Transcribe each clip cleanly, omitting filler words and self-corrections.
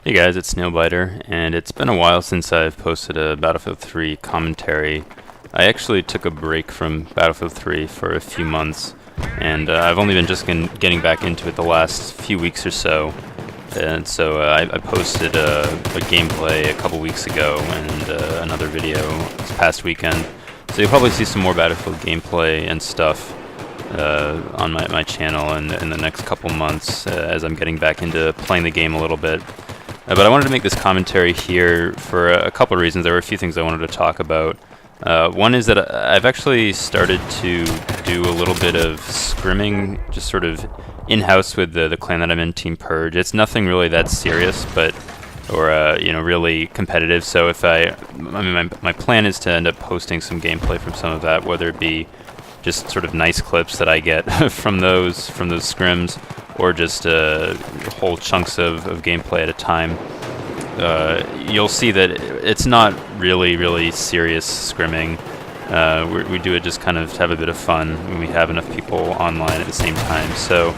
Hey guys, it's Snailbiter, and it's been a while since I've posted a Battlefield 3 commentary. I actually took a break from Battlefield 3 for a few months, and I've only been just getting back into it the last few weeks or so. And so I posted a gameplay a couple weeks ago and another video this past weekend. So you'll probably see some more Battlefield gameplay and stuff on my channel in the next couple months as I'm getting back into playing the game a little bit. But I wanted to make this commentary here for a couple of reasons. There were a few things I wanted to talk about. One is that I've actually started to do a little bit of scrimming, just sort of in-house with the clan that I'm in, Team Purge. It's nothing really that serious, or really competitive. So my plan is to end up posting some gameplay from some of that, whether it be just sort of nice clips that I get from those scrims, or just whole chunks of gameplay at a time. You'll see that it's not really serious scrimming. We do it just kind of to have a bit of fun when we have enough people online at the same time. So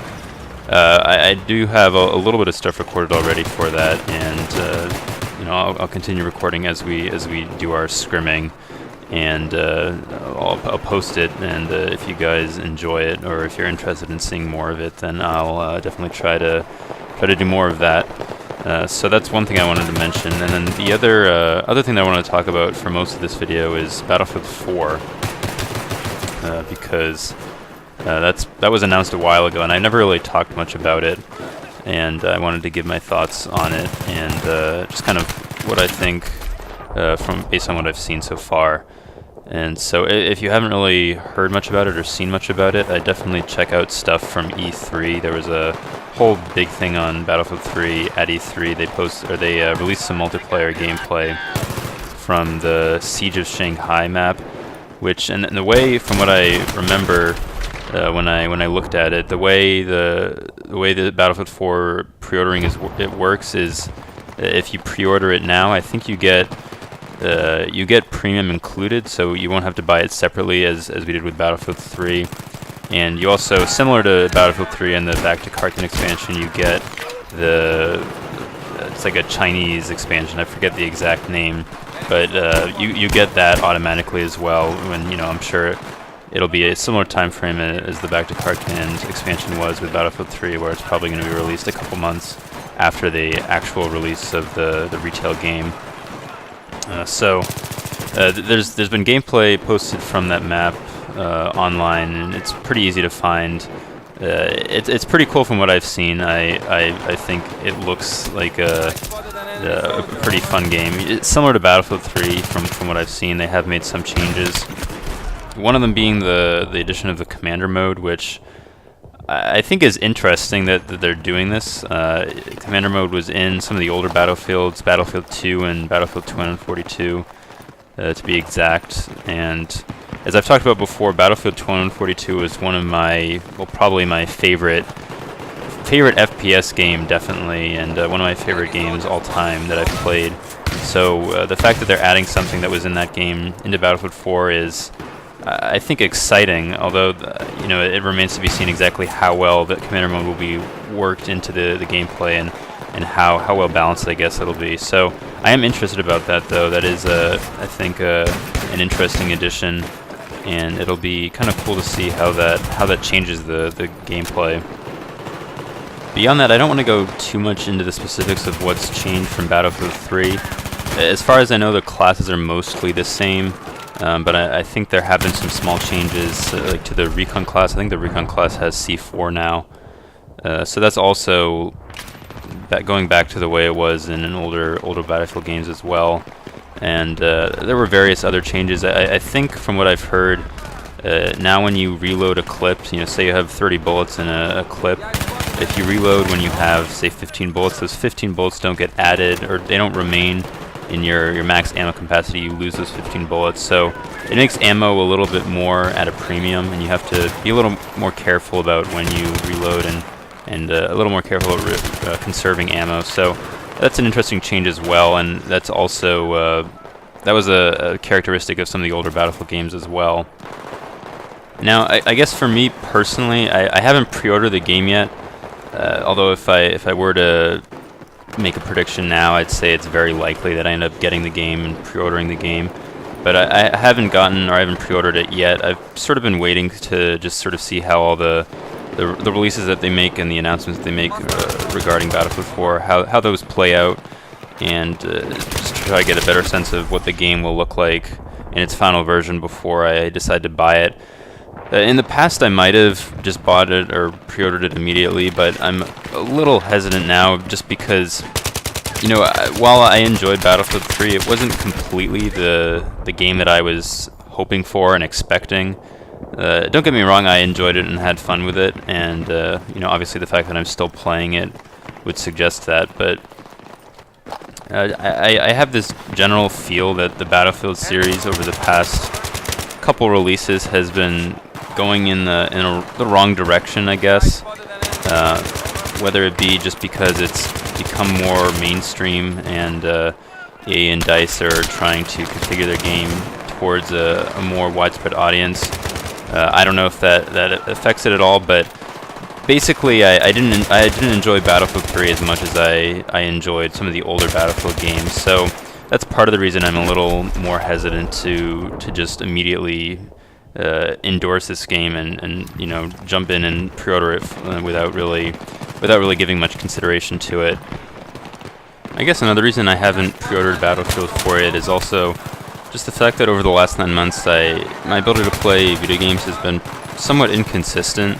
I do have a little bit of stuff recorded already for that, and I'll continue recording as we do our scrimming. And I'll post it, and if you guys enjoy it, or if you're interested in seeing more of it, then I'll definitely try to do more of that. So that's one thing I wanted to mention, and then the other thing that I want to talk about for most of this video is Battlefield 4, because that was announced a while ago, and I never really talked much about it, and I wanted to give my thoughts on it, and just kind of what I think based on what I've seen so far. And so if you haven't really heard much about it or seen much about it, I definitely check out stuff from E3. There was a whole big thing on Battlefield 3 at E3. They released some multiplayer gameplay from the Siege of Shanghai map, which, and the way, from what I remember when I looked at it, the way the Battlefield 4 pre-ordering works is, if you pre-order it now, I think you get premium included, so you won't have to buy it separately as we did with Battlefield 3. And you also, similar to Battlefield 3 and the Back to Kharkiv expansion, you get it's like a Chinese expansion, I forget the exact name, but you get that automatically as well, when, I'm sure it'll be a similar time frame as the Back to Kharkiv expansion was with Battlefield 3, where it's probably going to be released a couple months after the actual release of the retail game. So there's been gameplay posted from that map online, and it's pretty easy to find. It's pretty cool from what I've seen. I think it looks like a pretty fun game. It's similar to Battlefield 3 from what I've seen. They have made some changes. One of them being the addition of the commander mode, which I think is interesting that they're doing this. Commander mode was in some of the older Battlefields, Battlefield 2 and Battlefield 2042, to be exact. And as I've talked about before, Battlefield 2042 is one of probably my favorite FPS game, definitely, and one of my favorite games all time that I've played. So the fact that they're adding something that was in that game into Battlefield 4 is, I think, exciting, although it remains to be seen exactly how well the commander mode will be worked into the gameplay, and how well balanced, I guess, it'll be. So I am interested about that, though. That is, I think, an interesting addition, and it'll be kind of cool to see how that changes the gameplay. Beyond that, I don't want to go too much into the specifics of what's changed from Battlefield 3. As far as I know, the classes are mostly the same. But I think there have been some small changes, like to the Recon class. I think the Recon class has C4 now. So that's also going back to the way it was in an older Battlefield games as well. And there were various other changes. I think from what I've heard, now when you reload a clip, say you have 30 bullets in a clip, if you reload when you have, say, 15 bullets, those 15 bullets don't get added, or they don't remain in your max ammo capacity. You lose those 15 bullets, so it makes ammo a little bit more at a premium, and you have to be a little more careful about when you reload, and a little more careful about conserving ammo. So that's an interesting change as well, and that's also that was a characteristic of some of the older Battlefield games as well. Now, I guess for me personally, I haven't pre-ordered the game yet. Although if I were to make a prediction now, I'd say it's very likely that I end up getting the game and pre-ordering the game. But I haven't gotten, or I haven't pre-ordered it yet. I've sort of been waiting to just sort of see how all the releases that they make and the announcements that they make regarding Battlefield 4, how those play out, and just to try to get a better sense of what the game will look like in its final version before I decide to buy it. In the past, I might have just bought it or pre-ordered it immediately, but I'm a little hesitant now just because, you know, while I enjoyed Battlefield 3, it wasn't completely the game that I was hoping for and expecting. Don't get me wrong, I enjoyed it and had fun with it, and you know, obviously the fact that I'm still playing it would suggest that, but I have this general feel that the Battlefield series over the past couple releases has been going in the wrong direction, I guess. Whether it be just because it's become more mainstream and EA and DICE are trying to configure their game towards a more widespread audience. I don't know if that affects it at all, but basically I didn't enjoy Battlefield 3 as much as I enjoyed some of the older Battlefield games. So that's part of the reason I'm a little more hesitant to just immediately endorse this game and you know, jump in and pre-order it without really giving much consideration to it. I guess another reason I haven't pre-ordered Battlefield 4 yet is also just the fact that over the last 9 months my ability to play video games has been somewhat inconsistent,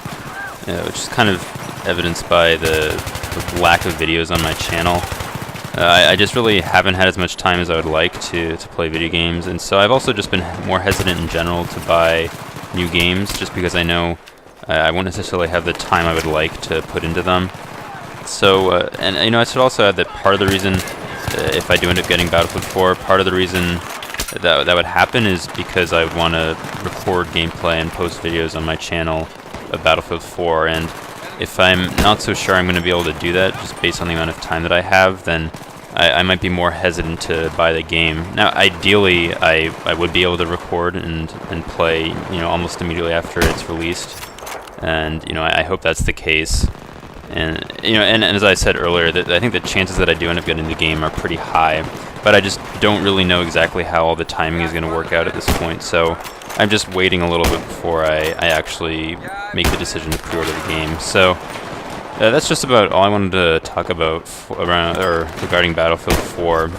which is kind of evidenced by the lack of videos on my channel. I just really haven't had as much time as I would like to play video games, and so I've also just been more hesitant in general to buy new games, just because I know I won't necessarily have the time I would like to put into them. So, and you know, I should also add that part of the reason, if I do end up getting Battlefield 4, part of the reason that would happen is because I want to record gameplay and post videos on my channel of Battlefield 4, and if I'm not so sure I'm going to be able to do that, just based on the amount of time that I have, then I might be more hesitant to buy the game. Now, ideally, I would be able to record and play, you know, almost immediately after it's released, and you know, I hope that's the case. And you know, and as I said earlier, that I think the chances that I do end up getting the game are pretty high, but I just don't really know exactly how all the timing is going to work out at this point. So I'm just waiting a little bit before I actually make the decision to pre-order the game. So that's just about all I wanted to talk about regarding Battlefield 4.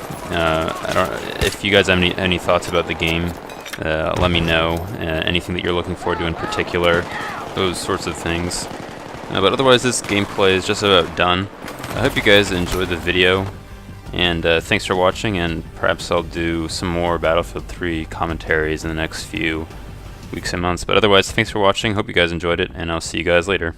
If you guys have any thoughts about the game, let me know. Anything that you're looking forward to in particular, those sorts of things. But otherwise, this gameplay is just about done. I hope you guys enjoyed the video, and thanks for watching, and perhaps I'll do some more Battlefield 3 commentaries in the next few weeks and months. But otherwise, thanks for watching, hope you guys enjoyed it, and I'll see you guys later.